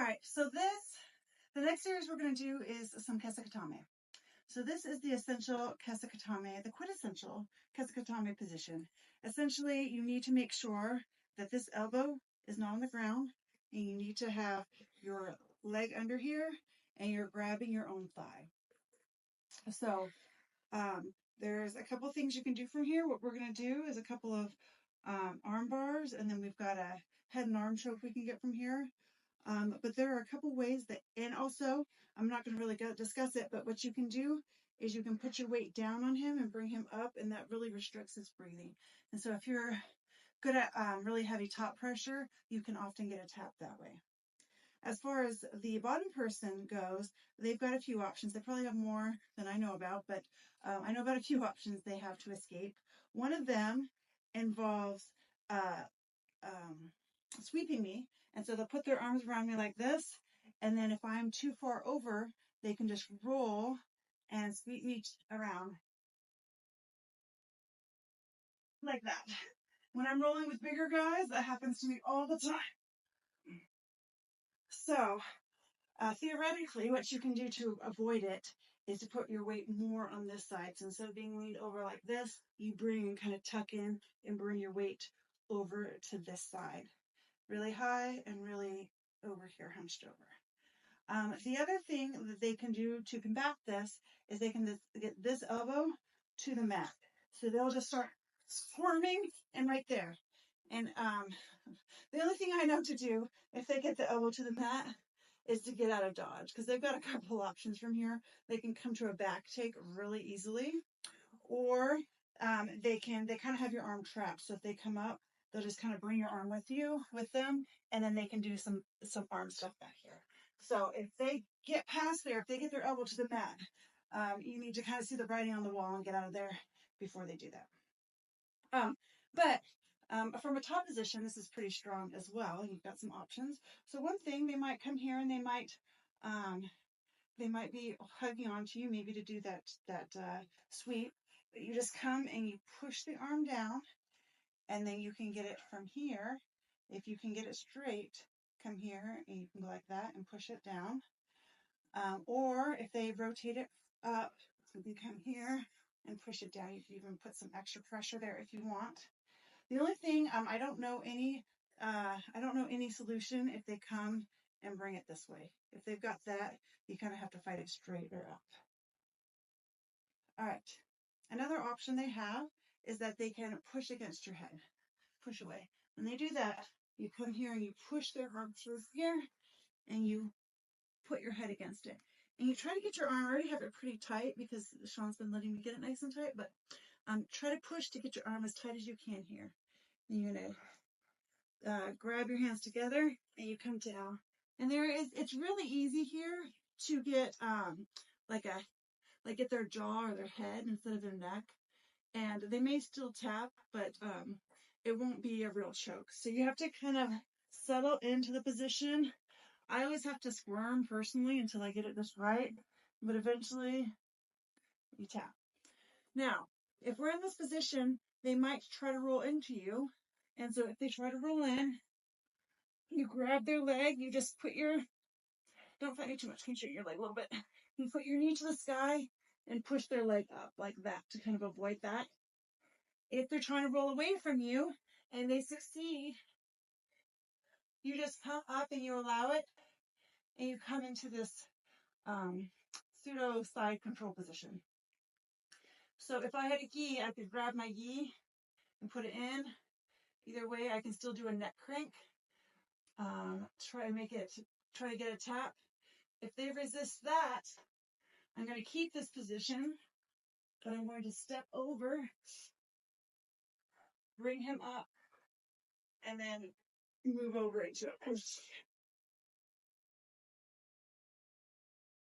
right, so the next series we're going to do is some kesa gatame. So this is the essential kesa gatame, the quintessential kesa gatame position. Essentially, you need to make sure that this elbow is not on the ground, and you need to have your leg under here, and you're grabbing your own thigh. So there's a couple things you can do from here. What we're going to do is a couple of arm bars, and then we've got a head and arm choke we can get from here. But there are a couple ways that, and also, I'm not going to really discuss it, but what you can do is you can put your weight down on him and bring him up, and that really restricts his breathing. And so if you're good at really heavy top pressure, you can often get a tap that way. As far as the bottom person goes, they've got a few options. They probably have more than I know about, but I know about a few options they have to escape. One of them involves sweeping me, and so they'll put their arms around me like this, and then if I'm too far over, they can just roll and sweep me around like that. When I'm rolling with bigger guys, that happens to me all the time. So theoretically, what you can do to avoid it is to put your weight more on this side. So instead of being leaned over like this, you bring, kind of tuck in and bring your weight over to this side. Really high and really over here, hunched over. The other thing that they can do to combat this is they can get this elbow to the mat. So they'll just start squirming and right there. And the only thing I know to do if they get the elbow to the mat is to get out of dodge, because they've got a couple options from here. They can come to a back take really easily, or they kind of have your arm trapped. So if they come up, they'll just kind of bring your arm with them, and then they can do some arm stuff back here. So if they get past there, if they get their elbow to the mat, you need to kind of see the writing on the wall and get out of there before they do that. But from a top position, this is pretty strong as well. You've got some options. So one thing, they might come here and they might be hugging onto you, maybe to do that sweep. But you just come and you push the arm down, and then you can get it from here. If you can get it straight, come here and you can go like that and push it down. Or if they rotate it up, you can come here and push it down. You can even put some extra pressure there if you want. The only thing, I don't know any solution if they come and bring it this way. If they've got that, you kind of have to fight it straight or up. All right. Another option they have is that they can push against your head, push away. When they do that, you come here and you push their arm through here, and you put your head against it. And you try to get your arm, I already have it pretty tight because Sean's been letting me get it nice and tight, but try to push to get your arm as tight as you can here. And you're going to grab your hands together and you come down. And it's really easy here to get get their jaw or their head instead of their neck. And they may still tap, but it won't be a real choke. So you have to kind of settle into the position. I always have to squirm personally until I get it just right, but eventually you tap. Now, if we're in this position, they might try to roll into you. And so if they try to roll in, you grab their leg, you just don't fight me too much, can you shake your leg a little bit? You put your knee to the sky and push their leg up like that to kind of avoid that. If they're trying to roll away from you and they succeed, you just come up and you allow it, and you come into this pseudo side control position. So if I had a gi, I could grab my gi and put it in. Either way, I can still do a neck crank. Try to get a tap. If they resist that, I'm going to keep this position, but I'm going to step over, bring him up, and then move over into a push.